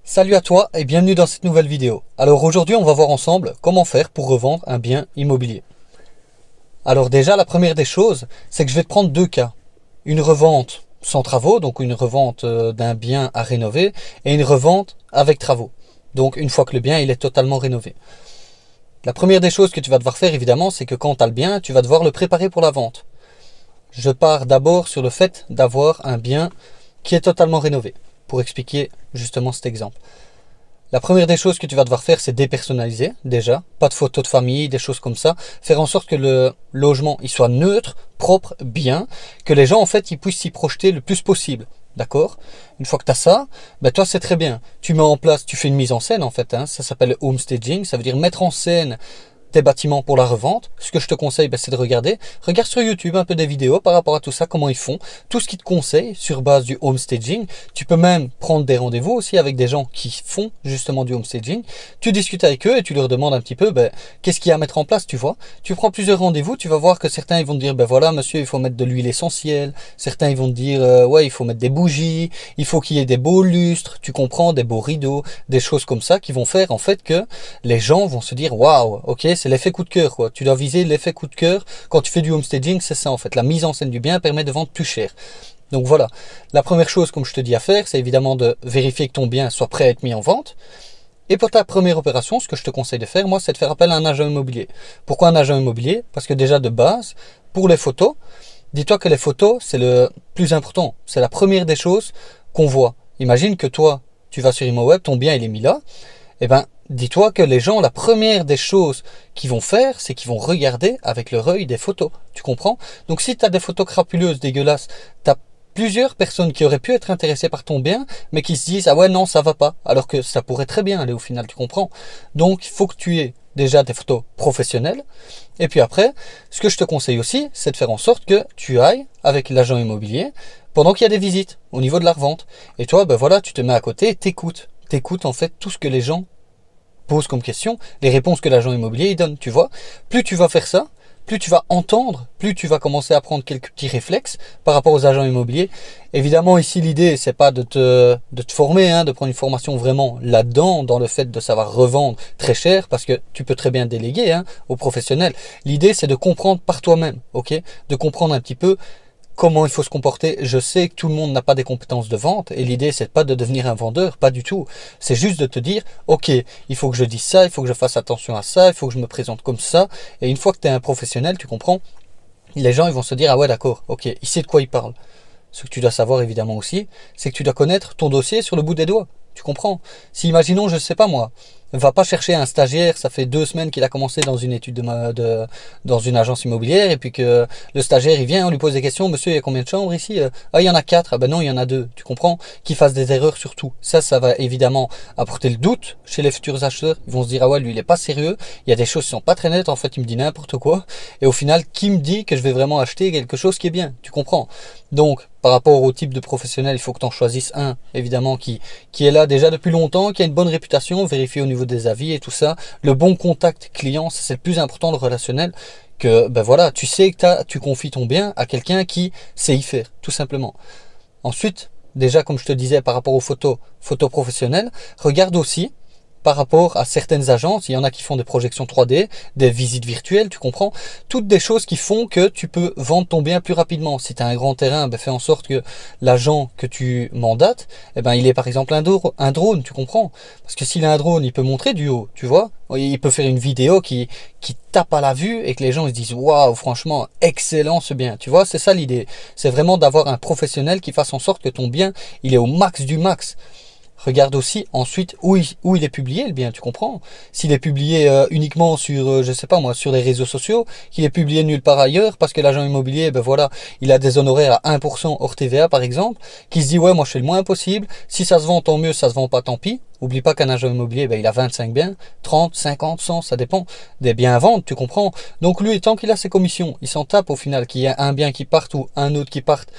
Salut à toi et bienvenue dans cette nouvelle vidéo. Alors aujourd'hui on va voir ensemble comment faire pour revendre un bien immobilier. Alors déjà la première des choses c'est que je vais te prendre deux cas. Une revente sans travaux, donc une revente d'un bien à rénover, et une revente avec travaux. Donc une fois que le bien il est totalement rénové. La première des choses que tu vas devoir faire évidemment c'est que quand tu as le bien tu vas devoir le préparer pour la vente. Je pars d'abord sur le fait d'avoir un bien qui est totalement rénové pour expliquer justement cet exemple. La première des choses que tu vas devoir faire, c'est dépersonnaliser déjà. Pas de photos de famille, des choses comme ça. Faire en sorte que le logement il soit neutre, propre, bien. Que les gens, en fait, ils puissent s'y projeter le plus possible. D'accord? Une fois que tu as ça, ben toi, c'est très bien. Tu mets en place, tu fais une mise en scène, en fait. Ça s'appelle le home staging. Ça veut dire mettre en scène tes bâtiments pour la revente. Ce que je te conseille, c'est de regarder. Regarde sur YouTube un peu des vidéos par rapport à tout ça, comment ils font. Tout ce qu'ils te conseillent sur base du home staging. Tu peux même prendre des rendez-vous aussi avec des gens qui font justement du home staging. Tu discutes avec eux et tu leur demandes un petit peu qu'est-ce qu'il y a à mettre en place, tu vois. Tu prends plusieurs rendez-vous, tu vas voir que certains ils vont te dire voilà monsieur, il faut mettre de l'huile essentielle. Certains ils vont te dire ouais, il faut mettre des bougies, il faut qu'il y ait des beaux lustres, tu comprends, des beaux rideaux, des choses comme ça qui vont faire en fait que les gens vont se dire waouh, ok, c'est l'effet coup de cœur quoi. Tu dois viser l'effet coup de cœur quand tu fais du homestaging, c'est ça en fait. La mise en scène du bien permet de vendre plus cher. Donc voilà, la première chose comme je te dis à faire, c'est évidemment de vérifier que ton bien soit prêt à être mis en vente. Et pour ta première opération, ce que je te conseille de faire, moi, c'est de faire appel à un agent immobilier. Pourquoi un agent immobilier? Parce que déjà de base, pour les photos, dis-toi que les photos, c'est le plus important. C'est la première des choses qu'on voit. Imagine que toi, tu vas sur ImmoWeb, ton bien il est mis là. Eh ben, dis-toi que les gens, la première des choses qu'ils vont faire, c'est qu'ils vont regarder avec leur œil des photos. Tu comprends? Donc si tu as des photos crapuleuses, dégueulasses, tu as plusieurs personnes qui auraient pu être intéressées par ton bien, mais qui se disent ah ouais non ça va pas, alors que ça pourrait très bien aller au final, tu comprends? Donc il faut que tu aies déjà des photos professionnelles. Et puis après, ce que je te conseille aussi, c'est de faire en sorte que tu ailles avec l'agent immobilier pendant qu'il y a des visites au niveau de la revente. Et toi, voilà, tu te mets à côté et t'écoutes. T'écoutes en fait tout ce que les gens posent comme question, les réponses que l'agent immobilier il donne, tu vois. Plus tu vas faire ça, plus tu vas entendre, plus tu vas commencer à prendre quelques petits réflexes par rapport aux agents immobiliers. Évidemment, ici, l'idée, c'est pas de te former, de prendre une formation vraiment là-dedans, dans le fait de savoir revendre très cher, parce que tu peux très bien déléguer aux professionnels. L'idée, c'est de comprendre par toi-même, ok? De comprendre un petit peu comment il faut se comporter. Je sais que tout le monde n'a pas des compétences de vente et l'idée c'est pas de devenir un vendeur, pas du tout. C'est juste de te dire, ok, il faut que je dise ça, il faut que je fasse attention à ça, il faut que je me présente comme ça. Et une fois que tu es un professionnel, tu comprends, les gens ils vont se dire, ah ouais d'accord, ok, il sait de quoi il parle. Ce que tu dois savoir évidemment aussi, c'est que tu dois connaître ton dossier sur le bout des doigts. Tu comprends? Si imaginons, je sais pas moi, va pas chercher un stagiaire, ça fait 2 semaines qu'il a commencé dans une étude dans une agence immobilière, et puis que le stagiaire il vient, on lui pose des questions, monsieur il y a combien de chambres ici? Ah il y en a 4, ah ben non il y en a 2, tu comprends? Qu'il fasse des erreurs sur tout. Ça va évidemment apporter le doute chez les futurs acheteurs, ils vont se dire ah ouais lui il est pas sérieux, il y a des choses qui sont pas très nettes, en fait il me dit n'importe quoi, et au final qui me dit que je vais vraiment acheter quelque chose qui est bien, tu comprends? Donc par rapport au type de professionnel, il faut que tu en choisisses un, évidemment, qui est là déjà depuis longtemps, qui a une bonne réputation, vérifier au niveau des avis et tout ça. Le bon contact client, c'est le plus important, le relationnel. Que voilà, tu sais que tu confies ton bien à quelqu'un qui sait y faire, tout simplement. Ensuite, déjà comme je te disais par rapport aux photos professionnelles, regarde aussi par rapport à certaines agences, il y en a qui font des projections 3D, des visites virtuelles, tu comprends, toutes des choses qui font que tu peux vendre ton bien plus rapidement. Si tu as un grand terrain, fais en sorte que l'agent que tu mandates, il est par exemple un drone, tu comprends? Parce que s'il a un drone, il peut montrer du haut, tu vois? Il peut faire une vidéo qui tape à la vue et que les gens se disent waouh, franchement, excellent ce bien. Tu vois, c'est ça l'idée. C'est vraiment d'avoir un professionnel qui fasse en sorte que ton bien, il est au max du max. Regarde aussi ensuite où il est publié le bien, tu comprends? S'il est publié uniquement sur, je sais pas moi, sur les réseaux sociaux, qu'il est publié nulle part ailleurs, parce que l'agent immobilier, voilà, il a des honoraires à 1% hors TVA par exemple, qui se dit ouais moi je fais le moins possible, si ça se vend tant mieux, ça se vend pas tant pis. Oublie pas qu'un agent immobilier, il a 25 biens, 30, 50, 100, ça dépend des biens à vendre, tu comprends? Donc lui, tant qu'il a ses commissions, il s'en tape au final, qu'il y ait un bien qui parte ou un autre qui parte.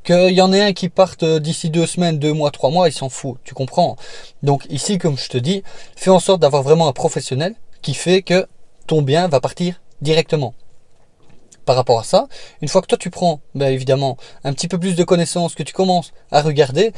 Qu'il y en ait un qui parte d'ici 2 semaines, 2 mois, 3 mois, il s'en fout, tu comprends? Donc ici, comme je te dis, fais en sorte d'avoir vraiment un professionnel qui fait que ton bien va partir directement. Par rapport à ça, une fois que toi tu prends, évidemment, un petit peu plus de connaissances, que tu commences à regarder,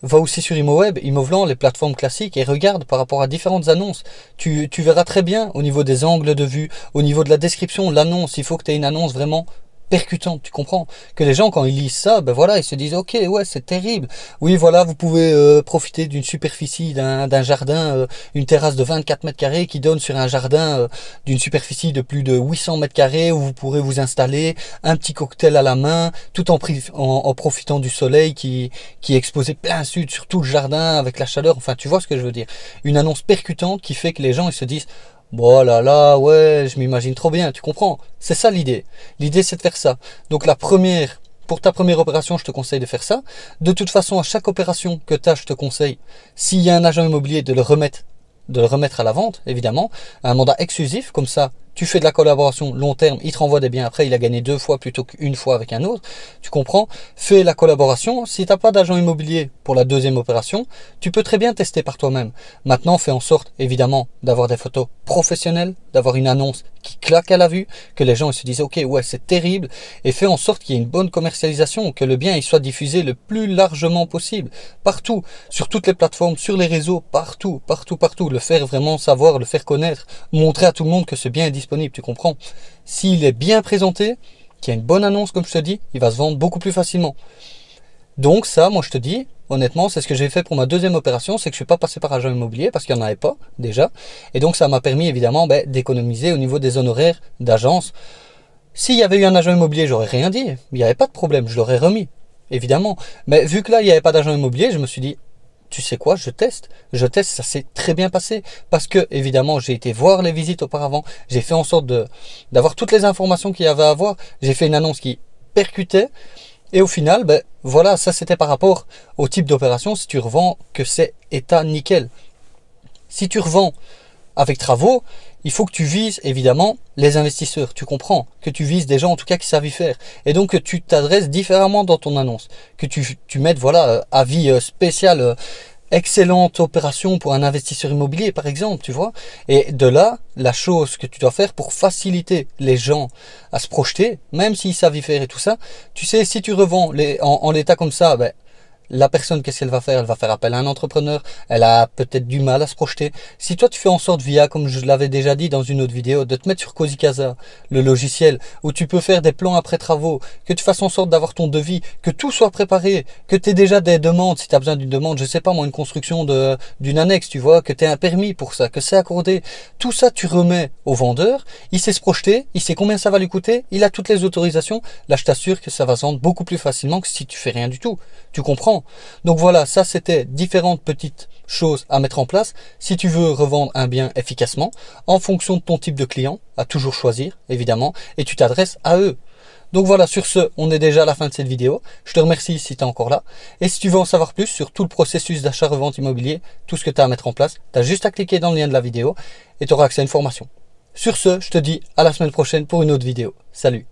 va aussi sur ImoWeb, ImoVlan, les plateformes classiques, et regarde par rapport à différentes annonces. Tu verras très bien au niveau des angles de vue, au niveau de la description, l'annonce. Il faut que tu aies une annonce vraiment percutante, tu comprends? Que les gens, quand ils lisent ça, ben voilà, ils se disent, ok, ouais, c'est terrible. Oui, voilà, vous pouvez profiter d'une superficie, d'un jardin, une terrasse de 24 mètres carrés qui donne sur un jardin d'une superficie de plus de 800 mètres carrés où vous pourrez vous installer, un petit cocktail à la main, tout en profitant du soleil qui est exposé plein sud sur tout le jardin avec la chaleur. Enfin, tu vois ce que je veux dire? Une annonce percutante qui fait que les gens, ils se disent, bon là là, ouais, je m'imagine trop bien, tu comprends? C'est ça l'idée. L'idée, c'est de faire ça. Donc pour ta première opération, je te conseille de faire ça. De toute façon, à chaque opération que tu as, je te conseille, s'il y a un agent immobilier, de le remettre à la vente, évidemment. Un mandat exclusif, comme ça, tu fais de la collaboration long terme, il te renvoie des biens après, il a gagné 2 fois plutôt qu'une fois avec un autre. Tu comprends? Fais la collaboration. Si tu n'as pas d'agent immobilier pour la deuxième opération, tu peux très bien tester par toi-même. Maintenant, fais en sorte, évidemment, d'avoir des photos professionnelles, d'avoir une annonce qui claque à la vue, que les gens ils se disent ok, ouais, c'est terrible, et fais en sorte qu'il y ait une bonne commercialisation, que le bien il soit diffusé le plus largement possible, partout, sur toutes les plateformes, sur les réseaux, partout, partout, partout, le faire vraiment savoir, le faire connaître, montrer à tout le monde que ce bien est disponible, tu comprends? S'il est bien présenté, qu'il y a une bonne annonce, comme je te dis, il va se vendre beaucoup plus facilement. Donc ça, moi je te dis, honnêtement, c'est ce que j'ai fait pour ma deuxième opération, c'est que je suis pas passé par agent immobilier parce qu'il n'y en avait pas déjà. Et donc ça m'a permis évidemment d'économiser au niveau des honoraires d'agence. S'il y avait eu un agent immobilier, j'aurais rien dit. Il n'y avait pas de problème, je l'aurais remis, évidemment. Mais vu que là, il n'y avait pas d'agent immobilier, je me suis dit, tu sais quoi, je teste, ça s'est très bien passé. Parce que, évidemment, j'ai été voir les visites auparavant, j'ai fait en sorte d'avoir toutes les informations qu'il y avait à avoir. J'ai fait une annonce qui percutait. Et au final, voilà, ça c'était par rapport au type d'opération. Si tu revends que c'est état nickel. Si tu revends avec travaux, il faut que tu vises évidemment les investisseurs. Tu comprends? Que tu vises des gens en tout cas qui savent y faire. Et donc que tu t'adresses différemment dans ton annonce. Que tu mettes, voilà, avis spécial. Excellente opération pour un investisseur immobilier par exemple, tu vois. Et de là, la chose que tu dois faire pour faciliter les gens à se projeter, même s'ils savent y faire et tout ça, tu sais, si tu revends en l'état comme ça, la personne, qu'est-ce qu'elle va faire? Elle va faire appel à un entrepreneur, elle a peut-être du mal à se projeter. Si toi tu fais en sorte via, comme je l'avais déjà dit dans une autre vidéo, de te mettre sur Cosicasa, le logiciel, où tu peux faire des plans après travaux, que tu fasses en sorte d'avoir ton devis, que tout soit préparé, que tu aies déjà des demandes, si tu as besoin d'une demande, je sais pas moi, une construction d'une annexe, tu vois, que tu aies un permis pour ça, que c'est accordé, tout ça tu remets au vendeur, il sait se projeter, il sait combien ça va lui coûter, il a toutes les autorisations, là je t'assure que ça va se vendre beaucoup plus facilement que si tu fais rien du tout. Tu comprends? Donc voilà, ça c'était différentes petites choses à mettre en place si tu veux revendre un bien efficacement en fonction de ton type de client, à toujours choisir évidemment, et tu t'adresses à eux. Donc voilà, sur ce, on est déjà à la fin de cette vidéo. Je te remercie si tu es encore là. Et si tu veux en savoir plus sur tout le processus d'achat-revente immobilier, tout ce que tu as à mettre en place, tu as juste à cliquer dans le lien de la vidéo et tu auras accès à une formation. Sur ce, je te dis à la semaine prochaine pour une autre vidéo. Salut!